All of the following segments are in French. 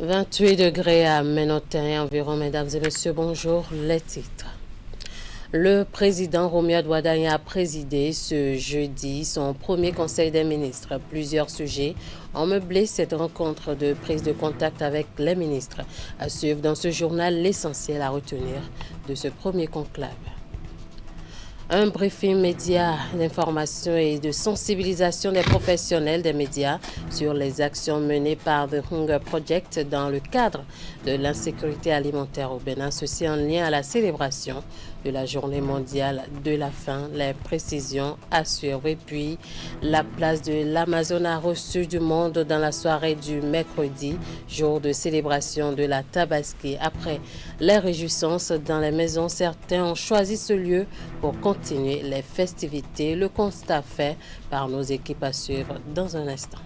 28 degrés à Ménotin environ, mesdames et messieurs, bonjour, les titres. Le président Romuald Wadagne a présidé ce jeudi son premier conseil des ministres. Plusieurs sujets ont meublé cette rencontre de prise de contact avec les ministres. À suivre dans ce journal l'essentiel à retenir de ce premier conclave. Un briefing média d'information et de sensibilisation des professionnels des médias sur les actions menées par The Hunger Project dans le cadre de l'insécurité alimentaire au Bénin, ceci en lien à la célébration de la journée mondiale de la faim. Les précisions à suivre. Et puis, la place de l'Amazone a reçu du monde dans la soirée du mercredi, jour de célébration de la Tabaski. Après les réjouissances dans les maisons, certains ont choisi ce lieu pour continuer les festivités. Le constat fait par nos équipes à suivre dans un instant.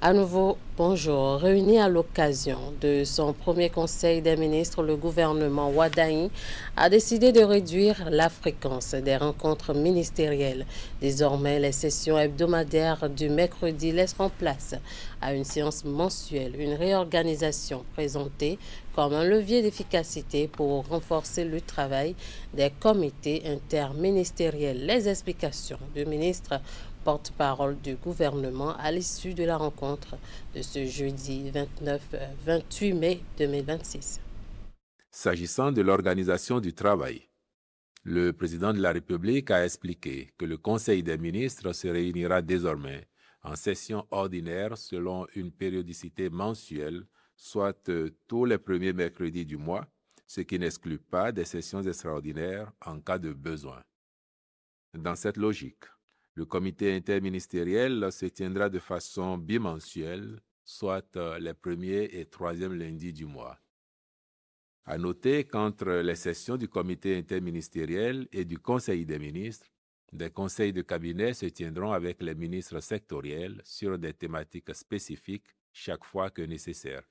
À nouveau, bonjour. Réuni à l'occasion de son premier conseil des ministres, le gouvernement Wadagne a décidé de réduire la fréquence des rencontres ministérielles. Désormais, les sessions hebdomadaires du mercredi laisseront place à une séance mensuelle, une réorganisation présentée comme un levier d'efficacité pour renforcer le travail des comités interministériels. Les explications du ministre porte-parole du gouvernement à l'issue de la rencontre de ce jeudi 29-28 mai 2026. S'agissant de l'organisation du travail, le président de la République a expliqué que le Conseil des ministres se réunira désormais en session ordinaire selon une périodicité mensuelle, soit tous les premiers mercredis du mois, ce qui n'exclut pas des sessions extraordinaires en cas de besoin. Dans cette logique, le comité interministériel se tiendra de façon bimensuelle, soit les premiers et troisièmes lundis du mois. À noter qu'entre les sessions du comité interministériel et du Conseil des ministres, des conseils de cabinet se tiendront avec les ministres sectoriels sur des thématiques spécifiques chaque fois que nécessaire.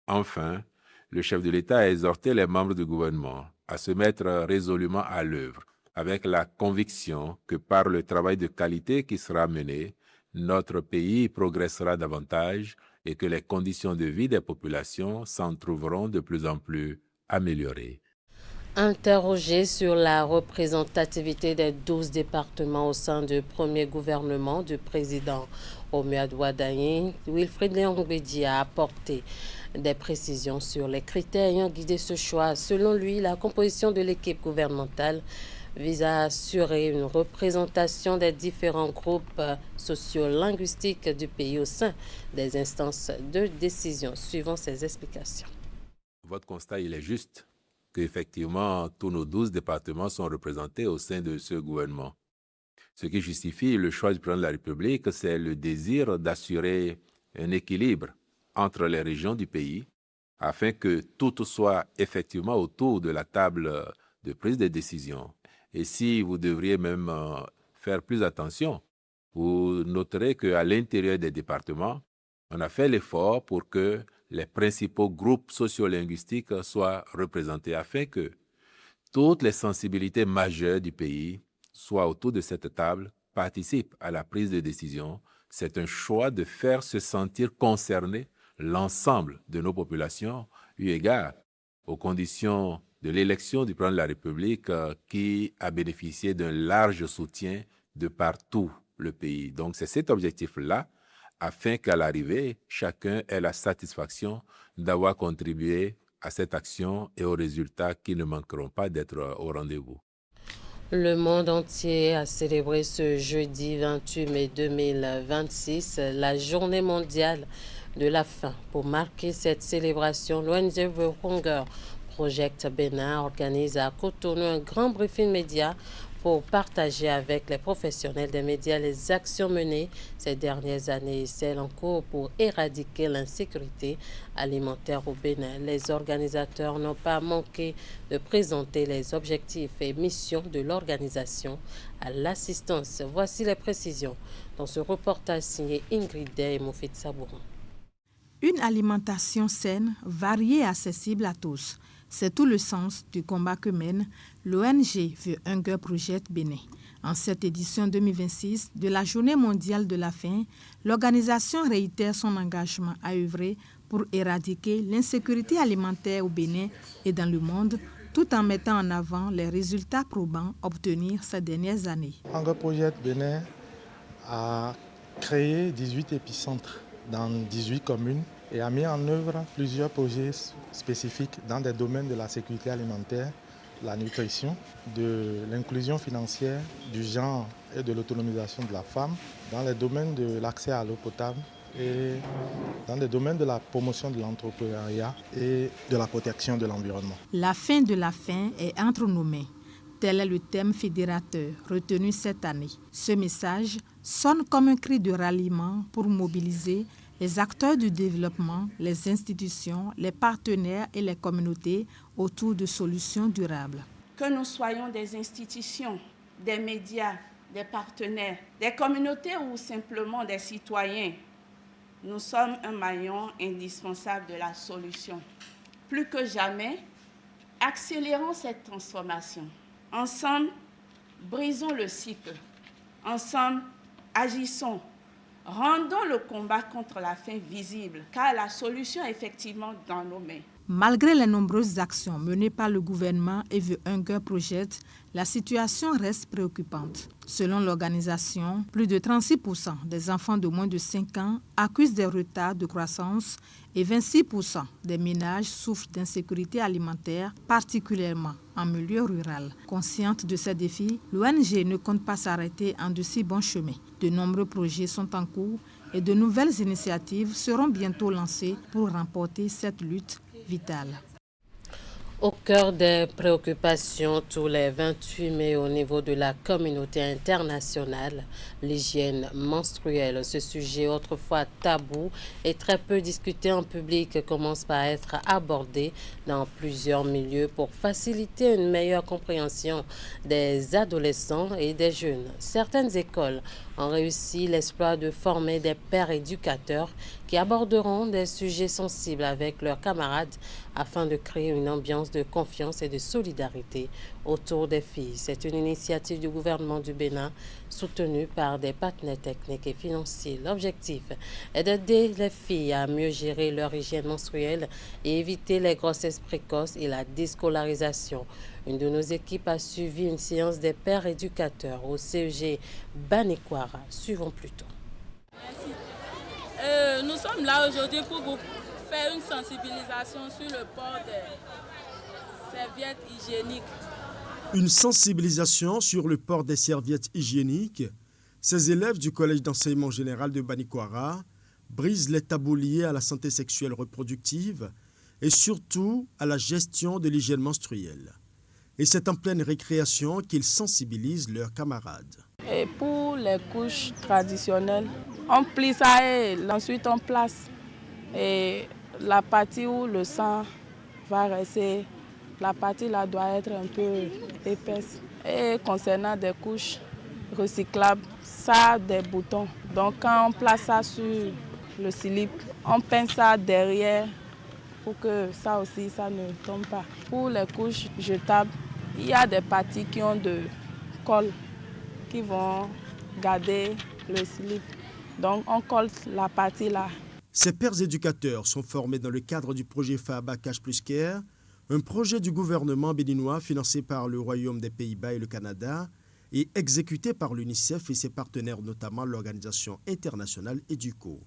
Enfin, le chef de l'État a exhorté les membres du gouvernement à se mettre résolument à l'œuvre, avec la conviction que par le travail de qualité qui sera mené, notre pays progressera davantage et que les conditions de vie des populations s'en trouveront de plus en plus améliorées. Interrogé sur la représentativité des 12 départements au sein du premier gouvernement du président Romuald Wadagne, Wilfrid Léon-Bédi a apporté des précisions sur les critères ayant guidé ce choix. Selon lui, la composition de l'équipe gouvernementale vise à assurer une représentation des différents groupes sociolinguistiques du pays au sein des instances de décision. Suivant ces explications. Votre constat, il est juste qu'effectivement, tous nos 12 départements sont représentés au sein de ce gouvernement. Ce qui justifie le choix du président de la République, c'est le désir d'assurer un équilibre entre les régions du pays afin que tout soit effectivement autour de la table de prise de décision. Et si vous devriez même faire plus attention, vous noterez qu'à l'intérieur des départements, on a fait l'effort pour que les principaux groupes sociolinguistiques soient représentés afin que toutes les sensibilités majeures du pays soient autour de cette table, participent à la prise de décision. C'est un choix de faire se sentir concerné l'ensemble de nos populations, eu égard aux conditions de l'élection du président de la République qui a bénéficié d'un large soutien de partout le pays. Donc c'est cet objectif-là, afin qu'à l'arrivée, chacun ait la satisfaction d'avoir contribué à cette action et aux résultats qui ne manqueront pas d'être au rendez-vous. Le monde entier a célébré ce jeudi 28 mai 2026 la journée mondiale de la faim. Pour marquer cette célébration, l'ONG The Hunger Project Bénin organise à Cotonou un grand briefing média pour partager avec les professionnels des médias les actions menées ces dernières années et celles en cours pour éradiquer l'insécurité alimentaire au Bénin. Les organisateurs n'ont pas manqué de présenter les objectifs et missions de l'organisation à l'assistance. Voici les précisions dans ce reportage signé Ingrid Day et Moufid Sabouron. Une alimentation saine, variée et accessible à tous. C'est tout le sens du combat que mène l'ONG The Hunger Project Bénin. En cette édition 2026 de la Journée mondiale de la faim, l'organisation réitère son engagement à œuvrer pour éradiquer l'insécurité alimentaire au Bénin et dans le monde, tout en mettant en avant les résultats probants obtenus ces dernières années. Hunger Project Bénin a créé 18 épicentres dans 18 communes et a mis en œuvre plusieurs projets spécifiques dans des domaines de la sécurité alimentaire, la nutrition, de l'inclusion financière, du genre et de l'autonomisation de la femme, dans les domaines de l'accès à l'eau potable et dans les domaines de la promotion de l'entrepreneuriat et de la protection de l'environnement. La fin de la faim est entre nos mains. Tel est le thème fédérateur retenu cette année. Ce message sonne comme un cri de ralliement pour mobiliser les acteurs du développement, les institutions, les partenaires et les communautés autour de solutions durables. Que nous soyons des institutions, des médias, des partenaires, des communautés ou simplement des citoyens, nous sommes un maillon indispensable de la solution. Plus que jamais, accélérons cette transformation. Ensemble, brisons le cycle. Ensemble, agissons. Rendons le combat contre la faim visible, car la solution est effectivement dans nos mains. Malgré les nombreuses actions menées par le gouvernement et The Hunger Project, la situation reste préoccupante. Selon l'organisation, plus de 36% des enfants de moins de 5 ans accusent des retards de croissance et 26% des ménages souffrent d'insécurité alimentaire, particulièrement en milieu rural. Consciente de ces défis, l'ONG ne compte pas s'arrêter en de si bons chemins. De nombreux projets sont en cours et de nouvelles initiatives seront bientôt lancées pour remporter cette lutte vitale. Au cœur des préoccupations tous les 28 mai au niveau de la communauté internationale, l'hygiène menstruelle, ce sujet autrefois tabou et très peu discuté en public, commence par être abordé dans plusieurs milieux pour faciliter une meilleure compréhension des adolescents et des jeunes. Certaines écoles ont réussi l'exploit de former des pères éducateurs qui aborderont des sujets sensibles avec leurs camarades afin de créer une ambiance de confiance et de solidarité autour des filles. C'est une initiative du gouvernement du Bénin soutenue par des partenaires techniques et financiers. L'objectif est d'aider les filles à mieux gérer leur hygiène menstruelle et éviter les grossesses précoces et la déscolarisation. Une de nos équipes a suivi une séance des pères éducateurs au CEG Banikwara. Suivons plutôt. Merci. Nous sommes là aujourd'hui pour vous faire une sensibilisation sur le port des serviettes hygiéniques. Une sensibilisation sur le port des serviettes hygiéniques. Ces élèves du Collège d'enseignement général de Banikwara brisent les tabous liés à la santé sexuelle reproductive et surtout à la gestion de l'hygiène menstruelle. Et c'est en pleine récréation qu'ils sensibilisent leurs camarades. Et pour les couches traditionnelles, on plie ça et ensuite on place. Et la partie où le sang va rester, la partie là doit être un peu épaisse. Et concernant des couches recyclables, ça a des boutons. Donc quand on place ça sur le slip, on pince ça derrière pour que ça aussi, ça ne tombe pas. Pour les couches jetables, il y a des parties qui ont de colle qui vont garder le slip. Donc on colle la partie là. Ces pères éducateurs sont formés dans le cadre du projet FABA Cash Plus Care, un projet du gouvernement béninois financé par le Royaume des Pays-Bas et le Canada et exécuté par l'UNICEF et ses partenaires, notamment l'organisation internationale EDUCO.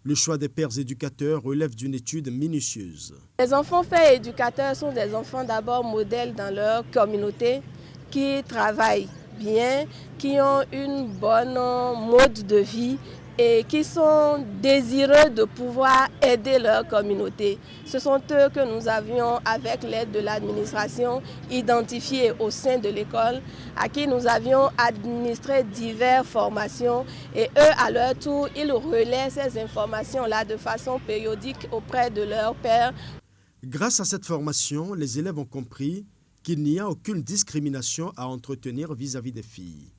Le choix des pères éducateurs relève d'une étude minutieuse. Les enfants pères éducateurs sont des enfants d'abord modèles dans leur communauté qui travaillent bien, qui ont une bonne mode de vie et qui sont désireux de pouvoir aider leur communauté. Ce sont eux que nous avions, avec l'aide de l'administration, identifiés au sein de l'école, à qui nous avions administré diverses formations et eux, à leur tour, ils relaient ces informations-là de façon périodique auprès de leurs pairs. Grâce à cette formation, les élèves ont compris qu'il n'y a aucune discrimination à entretenir vis-à-vis des filles.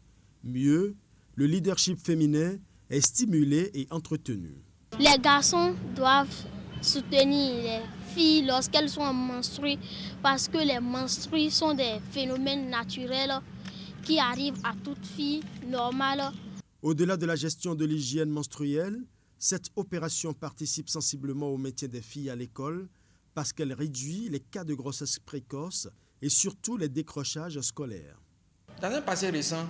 Mieux, le leadership féminin est stimulé et entretenu. Les garçons doivent soutenir les filles lorsqu'elles sont menstruées, parce que les menstrues sont des phénomènes naturels qui arrivent à toute fille normale. Au-delà de la gestion de l'hygiène menstruelle, cette opération participe sensiblement au maintien des filles à l'école parce qu'elle réduit les cas de grossesse précoce et surtout les décrochages scolaires. Dans un passé récent,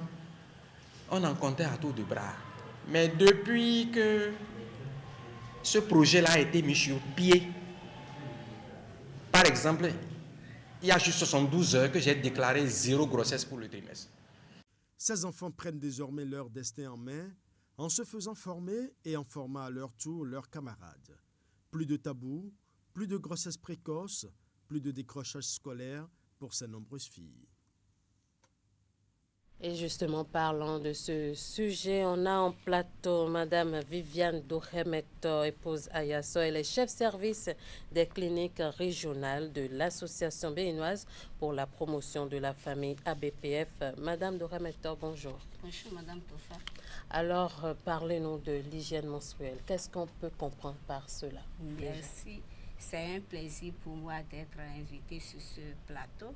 on en comptait à tour de bras. Mais depuis que ce projet-là a été mis sur pied, par exemple, il y a juste 72 heures que j'ai déclaré 0 grossesse pour le trimestre. Ces enfants prennent désormais leur destin en main en se faisant former et en formant à leur tour leurs camarades. Plus de tabous, plus de grossesse précoce, plus de décrochage scolaire pour ces nombreuses filles. Et justement, parlant de ce sujet, on a en plateau Madame Viviane Douremeto, épouse Ayaso. Elle est chef-service des cliniques régionales de l'Association béninoise pour la promotion de la famille ABPF. Madame Douremeto, bonjour. Bonjour, Madame Tofa. Alors, parlez-nous de l'hygiène menstruelle. Qu'est-ce qu'on peut comprendre par cela? Merci. C'est un plaisir pour moi d'être invitée sur ce plateau.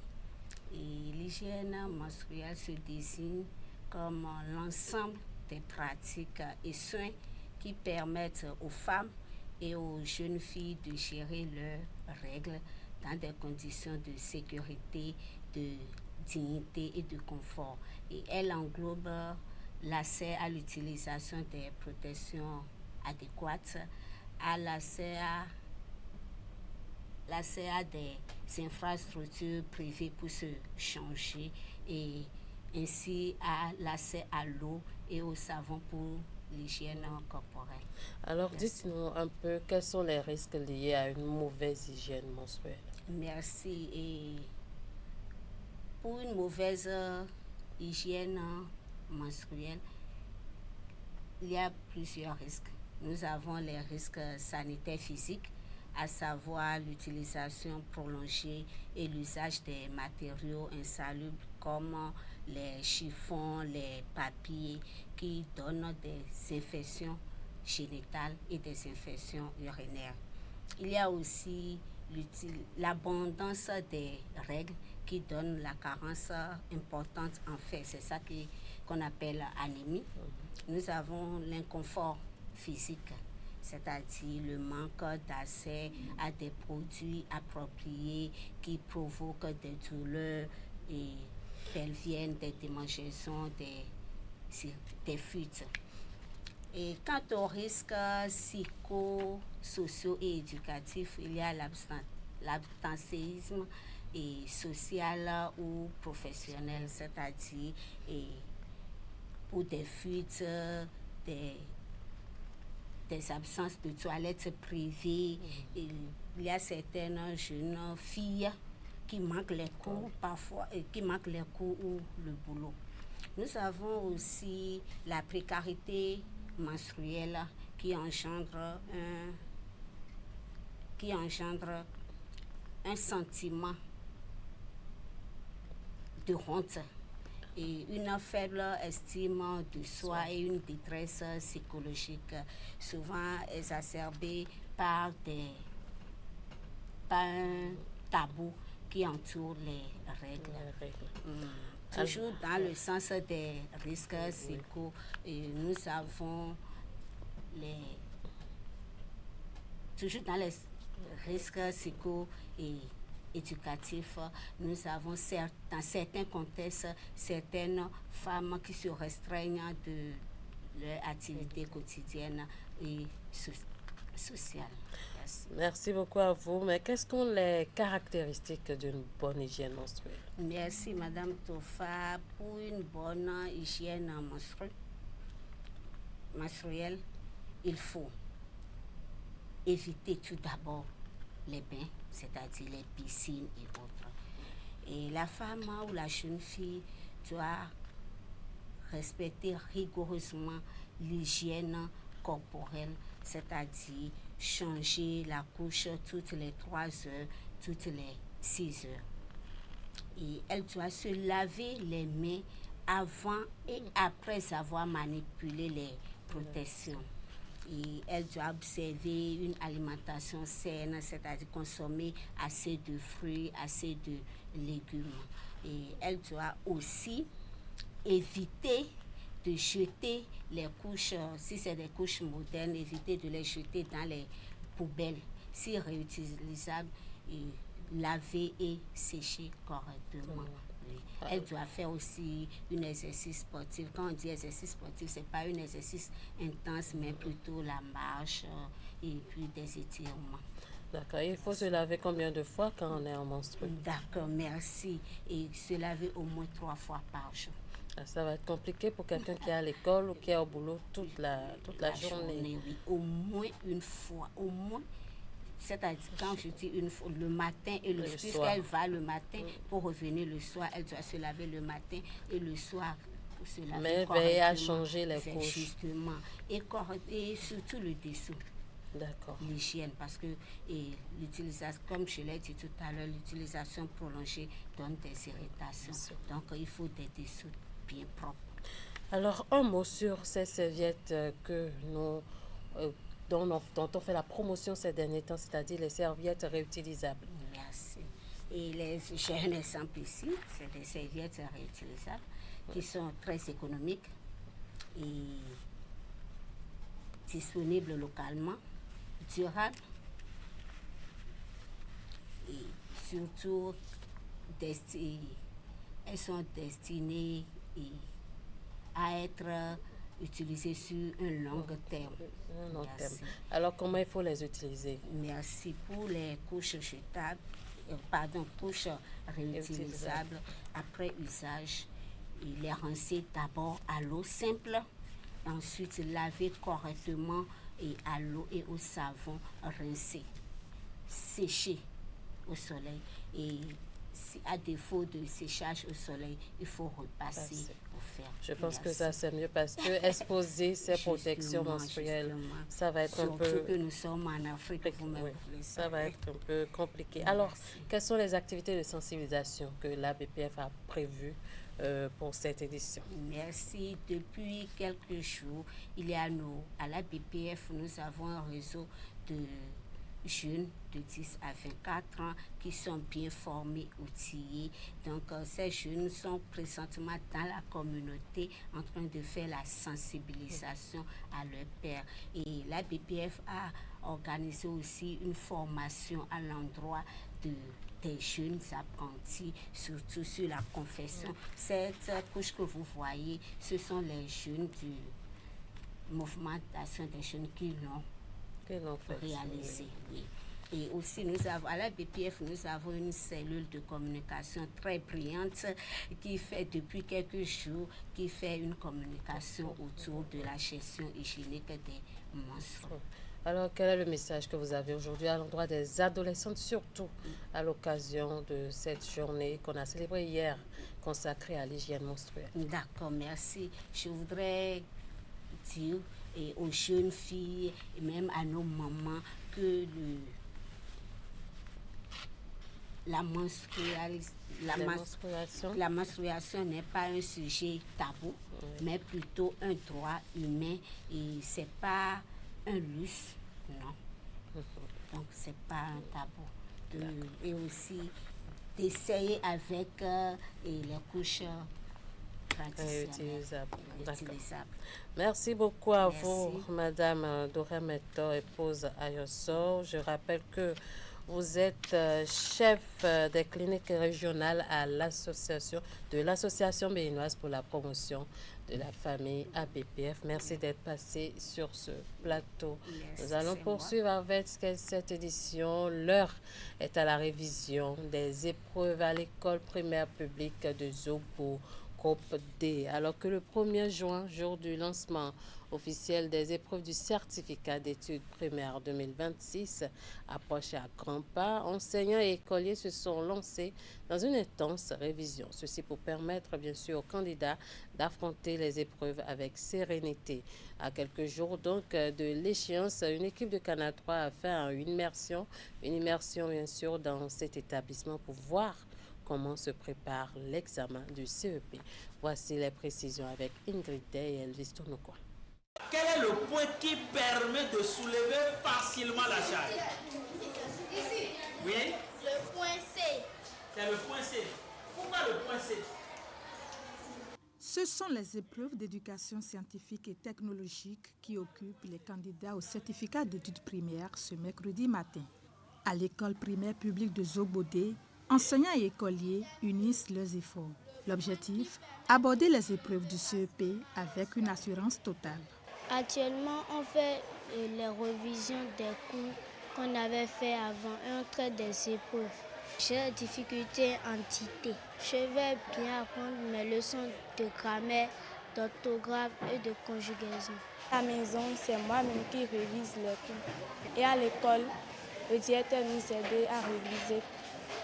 Et l'hygiène menstruelle se désigne comme l'ensemble des pratiques et soins qui permettent aux femmes et aux jeunes filles de gérer leurs règles dans des conditions de sécurité, de dignité et de confort. Et elle englobe l'accès à l'utilisation des protections adéquates, à l'accès à des infrastructures privées pour se changer et ainsi à l'accès à l'eau et au savon pour l'hygiène corporelle. Alors, dites-nous un peu quels sont les risques liés à une mauvaise hygiène menstruelle. Merci. Et pour une mauvaise hygiène menstruelle, il y a plusieurs risques. Nous avons les risques sanitaires physiques, à savoir l'utilisation prolongée et l'usage des matériaux insalubres comme les chiffons, les papiers qui donnent des infections génitales et des infections urinaires. Il y a aussi l'abondance des règles qui donne la carence importante en fait. C'est ça qu'on appelle anémie. Nous avons l'inconfort physique, c'est-à-dire le manque d'accès à des produits appropriés qui provoquent des douleurs et pelviennes, des démangeaisons, des fuites. Et quant aux risques psychosociaux et éducatifs, il y a l'absentéisme et social ou professionnel, c'est-à-dire pour des fuites, des absences de toilettes privées. Et il y a certaines jeunes filles qui manquent les cours parfois, qui manquent les cours ou le boulot. Nous avons aussi la précarité menstruelle qui engendre un sentiment de honte et une faible estime de soi et une détresse psychologique, souvent exacerbée par un tabou qui entoure les règles. Toujours dans le sens des risques psycho, nous avons toujours dans les risques psycho et éducatifs, nous avons dans certains contextes certaines femmes qui se restreignent de leur activité quotidienne et sociale. Merci beaucoup à vous. Mais quelles sont les caractéristiques d'une bonne hygiène menstruelle? Merci Madame Tofa. Pour une bonne hygiène menstruelle, il faut éviter tout d'abord les bains, c'est-à-dire les piscines et autres. Et la femme ou la jeune fille doit respecter rigoureusement l'hygiène corporelle, c'est-à-dire changer la couche toutes les 3 heures, toutes les 6 heures. Et elle doit se laver les mains avant et après avoir manipulé les protections. Et elle doit observer une alimentation saine, c'est-à-dire consommer assez de fruits, assez de légumes. Et elle doit aussi éviter de jeter les couches, si c'est des couches modernes, éviter de les jeter dans les poubelles. Si réutilisables, et laver et sécher correctement. Oui. Elle doit faire aussi un exercice sportif. Quand on dit exercice sportif, ce n'est pas un exercice intense, mais plutôt la marche et puis des étirements. D'accord. Il faut se laver combien de fois quand on est en menstrues? D'accord, merci. Et se laver au moins 3 fois par jour. Ça va être compliqué pour quelqu'un qui est à l'école ou qui est au boulot toute la journée. Oui. Au moins une fois, au moins. C'est-à-dire, quand je dis une fois, le matin et le soir, puisqu'elle va le matin pour revenir le soir, elle doit se laver le matin et le soir pour se laver. Mais veiller à changer les couches. Justement. Et surtout le dessous. D'accord. L'hygiène, parce que l'utilisation, comme je l'ai dit tout à l'heure, l'utilisation prolongée donne des irritations. Donc, il faut des dessous bien propres. Alors, un mot sur ces serviettes que nous... dont on fait la promotion ces derniers temps, c'est-à-dire les serviettes réutilisables. Merci. Et j'ai un exemple ici, c'est des serviettes réutilisables qui sont très économiques et disponibles localement, durables et surtout elles sont destinées à être utilisées sur un long terme. Alors, comment il faut les utiliser? Merci. Pour les couches jetables, couches réutilisables, après usage, les rincer d'abord à l'eau simple, ensuite laver correctement et à l'eau et au savon, rincer, sécher au soleil et à défaut de séchage au soleil, il faut repasser au fer. Je pense que ça c'est mieux parce que exposer ces protections menstruelles, ça va être un peu... Surtout que nous sommes en Afrique, ça va être un peu compliqué. Alors, quelles sont les activités de sensibilisation que la BPF a prévues pour cette édition? Merci. Depuis quelques jours, à la BPF, nous avons un réseau de jeunes de 10 à 24 ans qui sont bien formés, outillés. Donc, ces jeunes sont présentement dans la communauté en train de faire la sensibilisation à leurs pairs. Et la BPF a organisé aussi une formation à l'endroit des jeunes apprentis, surtout sur la confession. Cette couche que vous voyez, ce sont les jeunes du mouvement d'action des jeunes qui l'ont réalisé. Oui. Et aussi, à la BPF, nous avons une cellule de communication très brillante qui fait depuis quelques jours, qui fait une communication autour de la gestion hygiénique des monstres. Alors, quel est le message que vous avez aujourd'hui à l'endroit des adolescentes, surtout à l'occasion de cette journée qu'on a célébrée hier, consacrée à l'hygiène menstruelle? D'accord, merci. Je voudrais dire aux jeunes filles et même à nos mamans que la menstruation n'est pas un sujet tabou, mais plutôt un droit humain et c'est pas un luxe, non. Donc c'est pas un tabou. Et aussi d'essayer avec les couches réutilisables. Merci beaucoup à vous, Madame Doré-Mettor, épouse Ayossor. Je rappelle que vous êtes chef des cliniques régionales à l'association béninoise pour la promotion de la famille ABPF. Merci d'être passé sur ce plateau. Nous allons poursuivre avec cette édition. L'heure est à la révision des épreuves à l'école primaire publique de Zobo. Groupe D, alors que le 1er juin, jour du lancement officiel des épreuves du certificat d'études primaires 2026, approche à grands pas, enseignants et écoliers se sont lancés dans une intense révision. Ceci pour permettre, bien sûr, aux candidats d'affronter les épreuves avec sérénité. À quelques jours donc de l'échéance, une équipe de Canal 3 a fait une immersion bien sûr dans cet établissement pour voir comment se prépare l'examen du CEP. Voici les précisions avec Ingrid Day et Elvis Tournoquois. quel est le point qui permet de soulever facilement la charge? Ici. Oui. Le point C. C'est le point C. Pourquoi le point C? Ce sont les épreuves d'éducation scientifique et technologique qui occupent les candidats au certificat d'études primaires ce mercredi matin. À l'école primaire publique de Zogbodé, enseignants et écoliers unissent leurs efforts. L'objectif, aborder les épreuves du CEP avec une assurance totale. Actuellement, on fait les révisions des cours qu'on avait fait avant et on traite des épreuves. J'ai des difficultés en dictée. Je vais bien apprendre mes leçons de grammaire, d'orthographe et de conjugaison. À la maison, c'est moi-même qui révise les cours. Et à l'école, le directeur nous aide à réviser,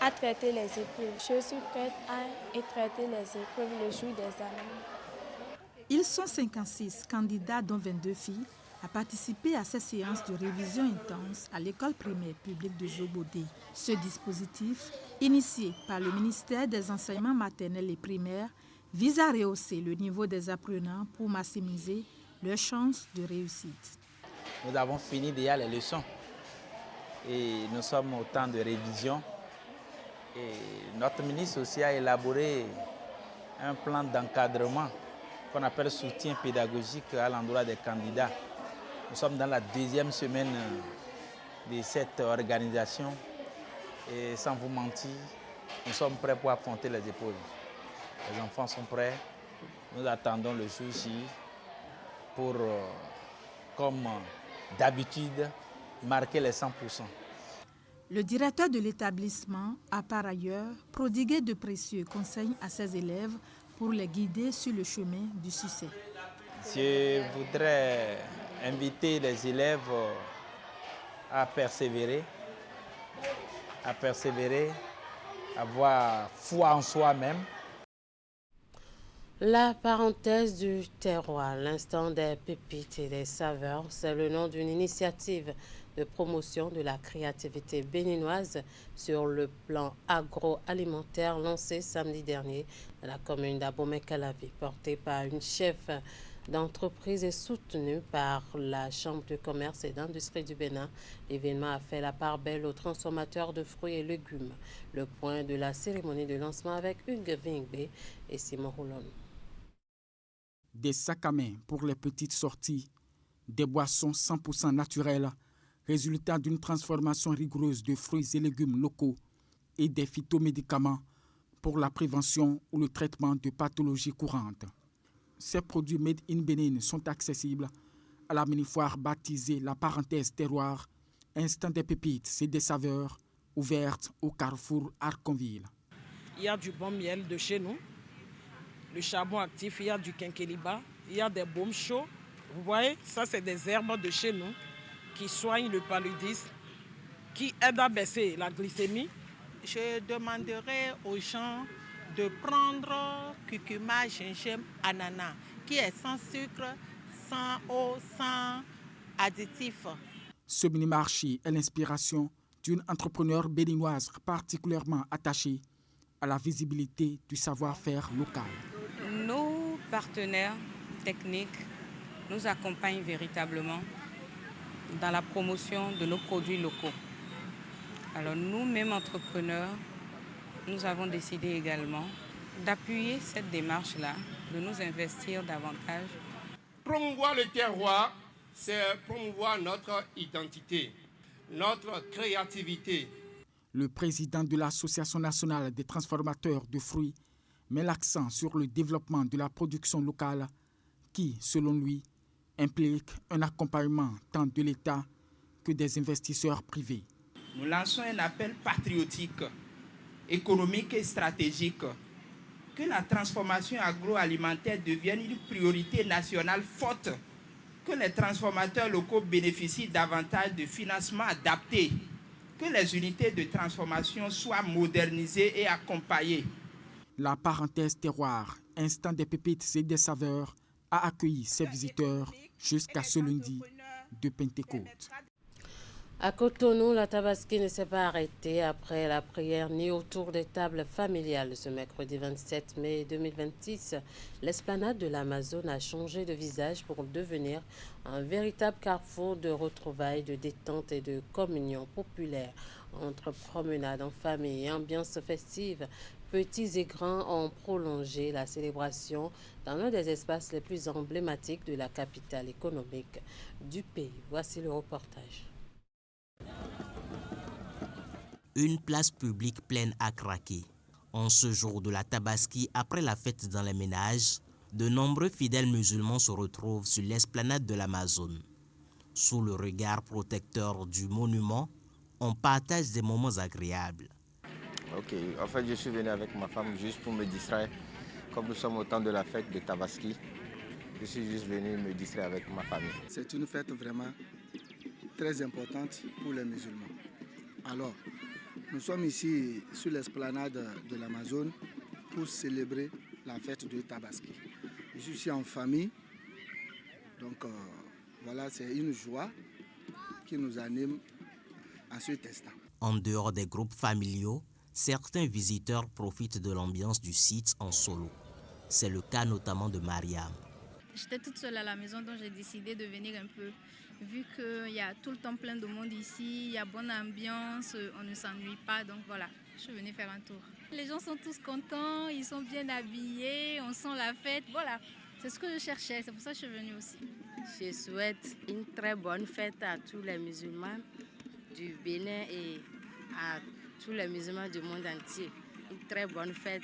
à traiter les épreuves. Je suis prête à traiter les épreuves le jour des examens. Ils sont 56 candidats, dont 22 filles, à participer à ces séances de révision intense à l'école primaire publique de Zogbodé. Ce dispositif, initié par le ministère des Enseignements maternels et primaires, vise à rehausser le niveau des apprenants pour maximiser leurs chances de réussite. Nous avons fini déjà les leçons et nous sommes au temps de révision. Et notre ministre aussi a élaboré un plan d'encadrement qu'on appelle soutien pédagogique à l'endroit des candidats. Nous sommes dans la deuxième semaine de cette organisation et sans vous mentir, nous sommes prêts pour affronter les épreuves. Les enfants sont prêts, nous attendons le jour J pour, comme d'habitude, marquer les 100%. Le directeur de l'établissement a par ailleurs prodigué de précieux conseils à ses élèves pour les guider sur le chemin du succès. Je voudrais inviter les élèves à persévérer, avoir foi en soi-même. La parenthèse du terroir, l'instant des pépites et des saveurs, c'est le nom d'une initiative de promotion de la créativité béninoise sur le plan agroalimentaire lancée samedi dernier dans la commune d'Abomey-Calavi, portée par une chef d'entreprise et soutenue par la Chambre de commerce et d'industrie du Bénin. L'événement a fait la part belle aux transformateurs de fruits et légumes. Le point de la cérémonie de lancement avec Hugues Vingbe et Simon Roulon. Des sacs à main pour les petites sorties, des boissons 100% naturelles, résultat d'une transformation rigoureuse de fruits et légumes locaux et des phytomédicaments pour la prévention ou le traitement de pathologies courantes. Ces produits made in Bénin sont accessibles à la mini-foire baptisée La Parenthèse Terroir, instant des pépites et des saveurs, ouverte au carrefour Arconville. Il y a du bon miel de chez nous, le charbon actif, il y a du quinqueliba, il y a des baumes chauds. Vous voyez, ça c'est des herbes de chez nous qui soignent le paludisme, qui aident à baisser la glycémie. Je demanderai aux gens de prendre curcuma, gingembre, ananas, qui est sans sucre, sans eau, sans additifs. Ce mini-marché est l'inspiration d'une entrepreneure béninoise particulièrement attachée à la visibilité du savoir-faire local. Nos partenaires techniques nous accompagnent véritablement dans la promotion de nos produits locaux. Alors nous-mêmes entrepreneurs, nous avons décidé également d'appuyer cette démarche-là, de nous investir davantage. Promouvoir le terroir, c'est promouvoir notre identité, notre créativité. Le président de l'Association nationale des transformateurs de fruits met l'accent sur le développement de la production locale qui, selon lui, implique un accompagnement tant de l'État que des investisseurs privés. Nous lançons un appel patriotique, économique et stratégique, que la transformation agroalimentaire devienne une priorité nationale forte, que les transformateurs locaux bénéficient davantage de financements adaptés, que les unités de transformation soient modernisées et accompagnées. La parenthèse terroir, instant des pépites et des saveurs, a accueilli ses visiteurs jusqu'à ce lundi de Pentecôte. À Cotonou, la Tabaski ne s'est pas arrêtée après la prière ni autour des tables familiales. Ce mercredi 27 mai 2026, l'esplanade de l'Amazone a changé de visage pour devenir un véritable carrefour de retrouvailles, de détente et de communion populaire. Entre promenades en famille et ambiance festive, petits et grands ont prolongé la célébration dans l'un des espaces les plus emblématiques de la capitale économique du pays. Voici le reportage. Une place publique pleine à craquer. En ce jour de la Tabaski, après la fête dans les ménages, de nombreux fidèles musulmans se retrouvent sur l'esplanade de l'Amazone. Sous le regard protecteur du monument, on partage des moments agréables. Ok, en fait je suis venu avec ma femme juste pour me distraire. Comme nous sommes au temps de la fête de Tabaski, je suis juste venu me distraire avec ma famille. C'est une fête vraiment très importante pour les musulmans. Alors, nous sommes ici sur l'esplanade de l'Amazone pour célébrer la fête de Tabaski. Je suis ici en famille, donc voilà, c'est une joie qui nous anime à cet instant. En dehors des groupes familiaux, certains visiteurs profitent de l'ambiance du site en solo. C'est le cas notamment de Mariam. J'étais toute seule à la maison, donc j'ai décidé de venir un peu. Vu qu'il y a tout le temps plein de monde ici, il y a bonne ambiance, on ne s'ennuie pas, donc voilà, je suis venue faire un tour. Les gens sont tous contents, ils sont bien habillés, on sent la fête, voilà. C'est ce que je cherchais, c'est pour ça que je suis venue aussi. Je souhaite une très bonne fête à tous les musulmans du Bénin et à tous les musulmans du monde entier. Une très bonne fête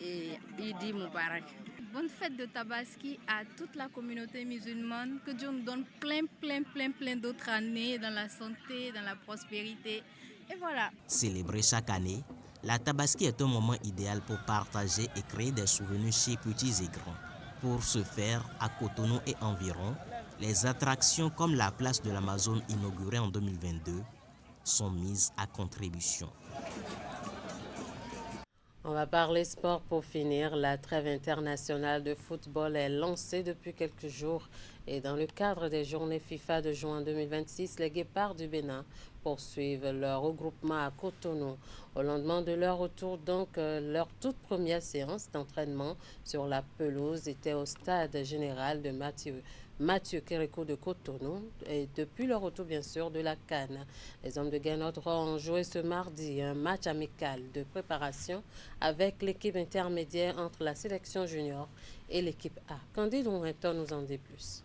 et Idi Moubarak. Bonne fête de Tabaski à toute la communauté musulmane. Que Dieu nous donne plein d'autres années dans la santé, dans la prospérité. Et voilà. Célébrée chaque année, la Tabaski est un moment idéal pour partager et créer des souvenirs chez petits et grands. Pour ce faire, à Cotonou et environ, les attractions comme la place de l'Amazone inaugurée en 2022 sont mises à contribution. On va parler sport pour finir. La trêve internationale de football est lancée depuis quelques jours et dans le cadre des journées FIFA de juin 2026, les Guépards du Bénin poursuivent leur regroupement à Cotonou. Au lendemain de leur retour, donc, leur toute première séance d'entraînement sur la pelouse était au stade général de Mathieu Kérékou de Cotonou et depuis le retour bien sûr de la CAN. Les hommes de Guinotro ont joué ce mardi un match amical de préparation avec l'équipe intermédiaire entre la sélection junior et l'équipe A. Candide Ourenton nous en dit plus.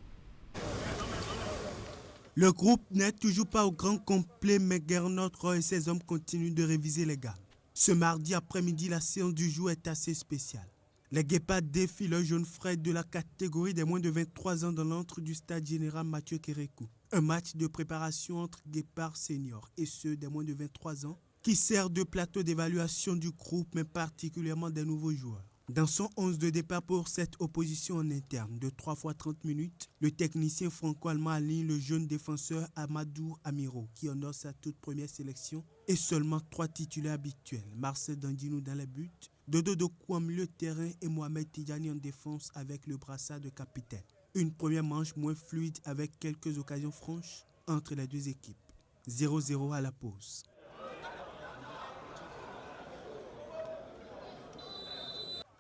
Le groupe n'est toujours pas au grand complet, mais Guinotro et ses hommes continuent de réviser les gammes. Ce mardi après-midi, la séance du jour est assez spéciale. Les Guépards défient le jaune frais de la catégorie des moins de 23 ans dans l'antre du stade général Mathieu Kérékou. Un match de préparation entre Guépards seniors et ceux des moins de 23 ans qui sert de plateau d'évaluation du groupe, mais particulièrement des nouveaux joueurs. Dans son 11 de départ pour cette opposition en interne de 3 fois 30 minutes, le technicien franco-allemand aligne le jeune défenseur Amadou Amiro qui honore sa toute première sélection et seulement 3 titulaires habituels. Marcel Dandinou dans les buts, Dodo Dokou en milieu de terrain et Mohamed Tidjani en défense avec le brassard de capitaine. Une première manche moins fluide avec quelques occasions franches entre les deux équipes. 0-0 à la pause.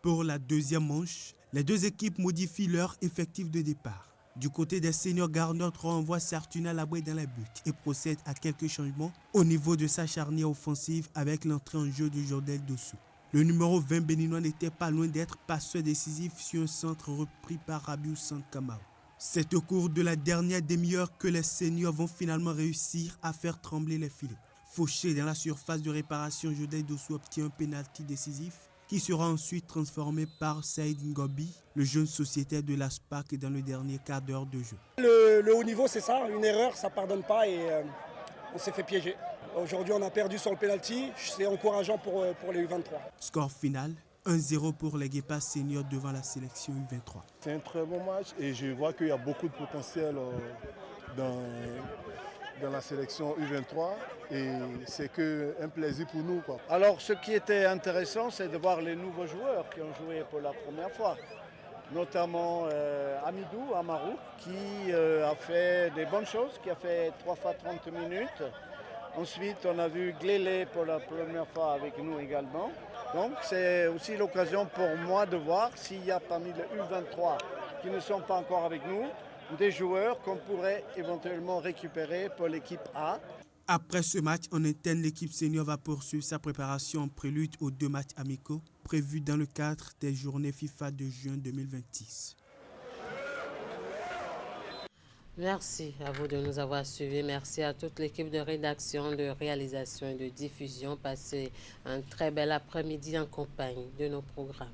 Pour la deuxième manche, les deux équipes modifient leur effectif de départ. Du côté des seniors, Guinotro envoie Sartuna Laboué dans les buts et procède à quelques changements au niveau de sa charnière offensive avec l'entrée en jeu de Jordel Dossou. Le numéro 20 béninois n'était pas loin d'être passeur décisif sur un centre repris par Rabiou Sankamao. C'est au cours de la dernière demi-heure que les seniors vont finalement réussir à faire trembler les filets. Fauché dans la surface de réparation, Jordel Dossou obtient un pénalty décisif qui sera ensuite transformé par Saïd Ngobi, le jeune sociétaire de l'ASPAC dans le dernier quart d'heure de jeu. Le haut niveau, c'est ça, une erreur, ça ne pardonne pas et on s'est fait piéger. Aujourd'hui, on a perdu sur le pénalty, c'est encourageant pour les U23. Score final, 1-0 pour les Guépards seniors devant la sélection U23. C'est un très bon match et je vois qu'il y a beaucoup de potentiel dans la sélection U23 et c'est un plaisir pour nous, quoi. Alors ce qui était intéressant, c'est de voir les nouveaux joueurs qui ont joué pour la première fois. notamment Amidou Amarou, qui a fait des bonnes choses, qui a fait 3 fois 30 minutes. Ensuite, on a vu Glélé pour la première fois avec nous également. Donc, c'est aussi l'occasion pour moi de voir s'il y a parmi les U23 qui ne sont pas encore avec nous, des joueurs qu'on pourrait éventuellement récupérer pour l'équipe A. Après ce match en interne, l'équipe senior va poursuivre sa préparation en prélude aux 2 matchs amicaux prévus dans le cadre des journées FIFA de juin 2026. Merci à vous de nous avoir suivis. Merci à toute l'équipe de rédaction, de réalisation et de diffusion. Passez un très bel après-midi en compagnie de nos programmes.